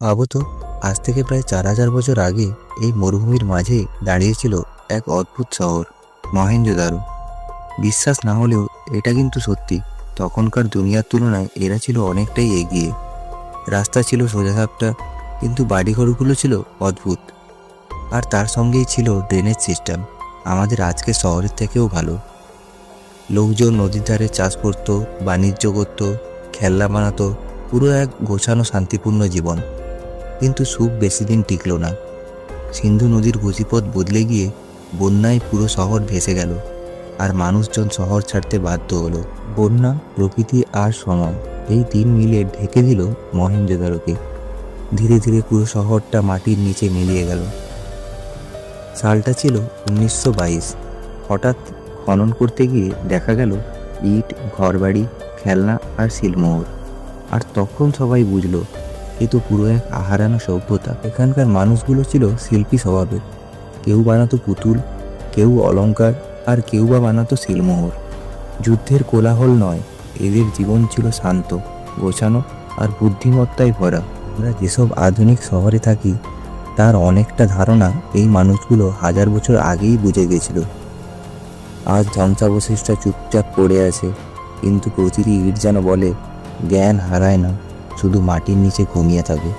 ভাবো তো, আজ থেকে প্রায় ৪,০০০ বছর আগে এই মরুভূমির মাঝে দাঁড়িয়েছিল এক অদ্ভুত শহর, মহেঞ্জোদারো। বিশ্বাস না হলেও এটা কিন্তু সত্যি। তখনকার দুনিয়ার তুলনায় এরা ছিল অনেকটাই এগিয়ে। রাস্তা ছিল সোজাসাপটা, কিন্তু বাড়িঘরগুলো ছিল অদ্ভুত। আর তার সঙ্গেই ছিল ড্রেনেজ সিস্টেম, আমাদের আজকের শহরের থেকেও ভালো। লোকজন নদীর ধারে চাষ করতো, বাণিজ্য করতো, খেলনা বানাতো, পুরো এক গোছানো শান্তিপূর্ণ জীবন। কিন্তু সুখ বেশি দিন টিকল না। সিন্ধু নদীর গতিপথ বদলে গিয়ে বন্যায় পুরো শহর ভেসে গেল, আর মানুষজন শহর ছাড়তে বাধ্য হলো। বন্যা, প্রকৃতি আর সময়, এই তিন মিলে ঢেকে দিল মহেঞ্জোদারোকে। ধীরে ধীরে পুরো শহরটা মাটির নিচে মিলিয়ে গেল। সালটা ছিল ১৯২২। হঠাৎ খনন করতে গিয়ে দেখা গেল ইট, ঘরবাড়ি, খেলনা আর শিলমোহর। আর তখন সবাই বুঝলো, এ তো পুরো এক হারানো সভ্যতা। এখানকার মানুষগুলো ছিল শিল্পী স্বভাবের। কেউ বানাতো পুতুল, কেউ অলংকার, আর কেউ বা বানাতো শিলমোহর। যুদ্ধের কোলাহল নয়, এদের জীবন ছিল শান্ত, গোছানো আর বুদ্ধিমত্তায় ভরা। আমরা যেসব আধুনিক শহরে থাকি, তার অনেকটা ধারণা এই মানুষগুলো ১,০০০ বছর আগেই বুঝে গেছিল। আজ ধ্বংসাবশেষটা চুপচাপ পড়ে আছে, কিন্তু প্রতিটি ইট যেন বলে, জ্ঞান হারায় না, শুধু মাটির নিচে ঘুমিয়ে থাকে।